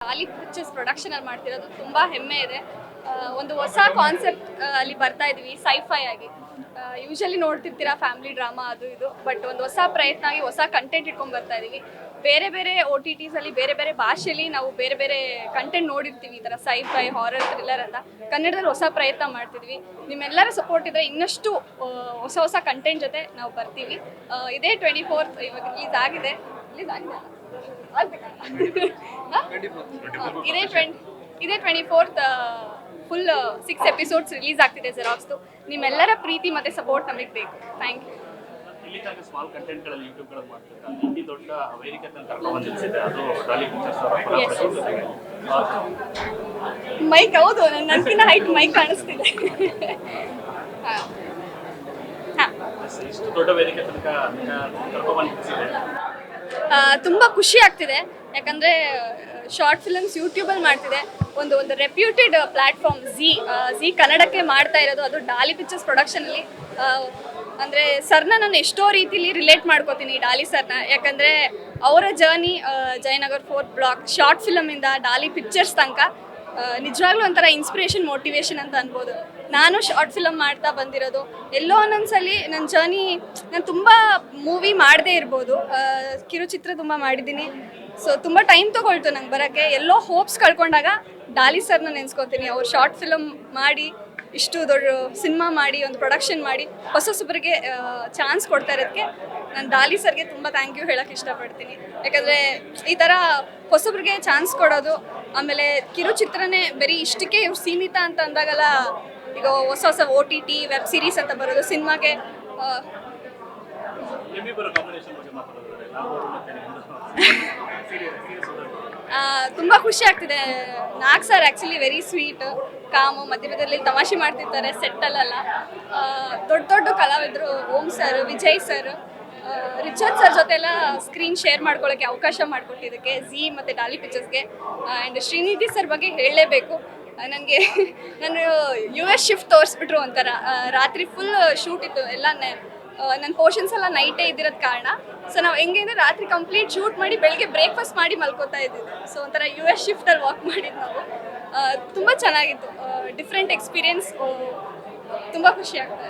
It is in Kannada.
ಖಾಲಿ ಪಿಕ್ಚರ್ಸ್ ಪ್ರೊಡಕ್ಷನ್ ಅಲ್ಲಿ ಮಾಡ್ತಿರೋದು ತುಂಬಾ ಹೆಮ್ಮೆ ಇದೆ. ಒಂದು ಹೊಸ ಕಾನ್ಸೆಪ್ಟ್ ಅಲ್ಲಿ ಬರ್ತಾ ಇದೀವಿ ಸೈಫೈ ಆಗಿ. ಯೂಶಲಿ ನೋಡ್ತಿರ್ತೀರಾ ಫ್ಯಾಮಿಲಿ ಡ್ರಾಮಾ ಅದು ಇದು, ಬಟ್ ಒಂದು ಹೊಸ ಪ್ರಯತ್ನ ಆಗಿ ಹೊಸ ಕಂಟೆಂಟ್ ಇಟ್ಕೊಂಡು ಬರ್ತಾ ಇದೀವಿ. ಬೇರೆ ಬೇರೆ OTTs ಅಲ್ಲಿ ಬೇರೆ ಬೇರೆ ಭಾಷೆಯಲ್ಲಿ ನಾವು ಬೇರೆ ಬೇರೆ ಕಂಟೆಂಟ್ ನೋಡಿರ್ತೀವಿ, ಈ ಥರ ಸೈಫೈ ಹಾರರ್ ಥ್ರಿಲ್ಲರ್ ಅಂತ. ಕನ್ನಡದಲ್ಲಿ ಹೊಸ ಪ್ರಯತ್ನ ಮಾಡ್ತಿದ್ವಿ. ನಿಮ್ಮೆಲ್ಲರ ಸಪೋರ್ಟ್ ಇದ್ರೆ ಇನ್ನಷ್ಟು ಹೊಸ ಹೊಸ ಕಂಟೆಂಟ್ ಜೊತೆ ನಾವು ಬರ್ತೀವಿ. ಇದೇ 24th ಇವಾಗ ರಿಲೀಸ್ ಆಗಿದೆ. ಇದೇ 24th ಫುಲ್ 6 ಎಪಿಸೋಡ್ಸ್ ರಿಲೀಸ್ ಆಗ್ತಿದೆ ಜೆರಾಕ್ಸ್ದು. ನಿಮ್ಮೆಲ್ಲರ ಪ್ರೀತಿ ಮತ್ತು ಸಪೋರ್ಟ್ ನಮಗೆ ಬೇಕು. Thank you. ಇಲ್ಲಿ ತನಕ ಸ್ಮಾಲ್ ಕಂಟೆಂಟ್ಗಳಲ್ಲಿ ಯೂಟ್ಯೂಬ್ಗಳಲ್ಲಿ ಮಾಡ್ತಿರ್ತಾರೆ. ಇಲ್ಲಿ ದೊಡ್ಡ ವೇದಿಕೆ ತನಕ ಕರ್ಕೊಂಡು ಬಂದಿದೆ, ಅದು ಡಾಲಿ ಪಿಕ್ಚರ್ಸ್ ಅವರ ಮೈಕ್. ಹೌದು, ನನಗಿನ್ನ ಹೈಟ್ ಮೈಕ್ ಕಾಣಿಸ್ತಿದೆ. ಇಷ್ಟು ದೊಡ್ಡ ವೇದಿಕೆ ತನಕ ಕರ್ಕೊಂಡು ಬಂದಿದೆ. ತುಂಬ ಖುಷಿ ಆಗ್ತಿದೆ, ಯಾಕಂದರೆ ಶಾರ್ಟ್ ಫಿಲಮ್ಸ್ ಯೂಟ್ಯೂಬಲ್ಲಿ ಮಾಡ್ತಿದೆ. ಒಂದು ರೆಪ್ಯೂಟೆಡ್ ಪ್ಲ್ಯಾಟ್ಫಾರ್ಮ್ ಝೀ ಕನ್ನಡಕ್ಕೆ ಮಾಡ್ತಾ ಇರೋದು, ಅದು ಡಾಲಿ ಪಿಕ್ಚರ್ಸ್ ಪ್ರೊಡಕ್ಷನಲ್ಲಿ. ಅಂದರೆ ಸರ್ನ ನಾನು ಎಷ್ಟೋ ರೀತಿಲಿ ರಿಲೇಟ್ ಮಾಡ್ಕೋತೀನಿ ಡಾಲಿ ಸರ್ನ, ಯಾಕಂದರೆ ಅವರ journey Jayanagar 4th block short ಫಿಲಮಿಂದ ಡಾಲಿ ಪಿಕ್ಚರ್ಸ್ ತನಕ ನಿಜವಾಗ್ಲೂ ಒಂಥರ ಇನ್ಸ್ಪಿರೇಷನ್ ಮೋಟಿವೇಶನ್ ಅಂತ ಅನ್ಬೋದು. ನಾನು ಶಾರ್ಟ್ ಫಿಲಮ್ ಮಾಡ್ತಾ ಬಂದಿರೋದು, ಎಲ್ಲೋ ಒಂದೊಂದ್ಸಲಿ ನನ್ನ ಜರ್ನಿ, ನಾನು ತುಂಬ ಮೂವಿ ಮಾಡದೇ ಇರ್ಬೋದು, ಕಿರುಚಿತ್ರ ತುಂಬ ಮಾಡಿದ್ದೀನಿ. ಸೊ ತುಂಬ ಟೈಮ್ ತೊಗೊಳ್ತು ನಂಗೆ ಬರೋಕ್ಕೆ. ಎಲ್ಲೋ ಹೋಪ್ಸ್ ಕಳ್ಕೊಂಡಾಗ ಡಾಲಿ ಸರ್ನ ನೆನೆಸ್ಕೊತೀನಿ. ಅವ್ರು ಶಾರ್ಟ್ ಫಿಲಮ್ ಮಾಡಿ ಇಷ್ಟು ದೊಡ್ಡ ಸಿನಿಮಾ ಮಾಡಿ ಒಂದು ಪ್ರೊಡಕ್ಷನ್ ಮಾಡಿ ಹೊಸೊಬ್ಬರಿಗೆ ಚಾನ್ಸ್ ಕೊಡ್ತಾ ಇರೋದಕ್ಕೆ ನಾನು ಡಾಲಿ ಸರ್ಗೆ ತುಂಬ ಥ್ಯಾಂಕ್ ಯು ಹೇಳೋಕ್ಕೆ ಇಷ್ಟಪಡ್ತೀನಿ. ಯಾಕಂದರೆ ಈ ಥರ ಹೊಸೊಬ್ರಿಗೆ ಚಾನ್ಸ್ ಕೊಡೋದು, ಆಮೇಲೆ ಕಿರುಚಿತ್ರನೇ ಬರೀ ಇಷ್ಟಕ್ಕೆ ಇವ್ರು ಸೀಮಿತ ಅಂತ ಅಂದಾಗಲ್ಲ, ಈಗ ಹೊಸ ಹೊಸ OTT ವೆಬ್ ಸೀರೀಸ್ ಅಂತ ಬರೋದು, ಸಿನಿಮಾಗೆ ತುಂಬ ಖುಷಿ ಆಗ್ತಿದೆ. Nag sir actually very sweet, ಕಾಮು, ಮಧ್ಯ ಮಧ್ಯದಲ್ಲಿ ತಮಾಷೆ ಮಾಡ್ತಿರ್ತಾರೆ ಸೆಟ್ಟಲ್ಲೆಲ್ಲ. ದೊಡ್ಡ ದೊಡ್ಡ ಕಲಾವಿದರು, Om sir, Vijay sir, Richard sir ಜೊತೆ ಎಲ್ಲ ಸ್ಕ್ರೀನ್ ಶೇರ್ ಮಾಡ್ಕೊಳ್ಳೋಕ್ಕೆ ಅವಕಾಶ ಮಾಡಿಕೊಟ್ಟಿದ್ದಕ್ಕೆ ಝೀ ಮತ್ತು ಡಾಲಿ ಪಿಕ್ಚರ್ಸ್ಗೆ. ಆ್ಯಂಡ್ ಶ್ರೀನಿಧಿ ಸರ್ ಬಗ್ಗೆ ಹೇಳಲೇಬೇಕು. ನನಗೆ ನಾನು US ಶಿಫ್ಟ್ ತೋರಿಸ್ಬಿಟ್ರು ಒಂಥರ. ರಾತ್ರಿ ಫುಲ್ ಶೂಟ್ ಇತ್ತು ಎಲ್ಲ, ನನ್ನ ಪೋರ್ಷನ್ಸ್ ಎಲ್ಲ ನೈಟೇ ಇದ್ದಿರೋದು ಕಾರಣ. ಸೊ ನಾವು ಹೆಂಗೆ ಅಂದರೆ ರಾತ್ರಿ ಕಂಪ್ಲೀಟ್ ಶೂಟ್ ಮಾಡಿ ಬೆಳಗ್ಗೆ ಬ್ರೇಕ್ಫಾಸ್ಟ್ ಮಾಡಿ ಮಲ್ಕೋತಾ ಇದ್ದಿದ್ದು. ಸೊ ಒಂಥರ US ಶಿಫ್ಟಲ್ಲಿ ವಾಕ್ ಮಾಡಿದ್ದು ನಾವು. ತುಂಬ ಚೆನ್ನಾಗಿತ್ತು, ಡಿಫ್ರೆಂಟ್ ಎಕ್ಸ್ಪೀರಿಯನ್ಸ್, ತುಂಬ ಖುಷಿ ಆಗ್ತಾಯಿದೆ.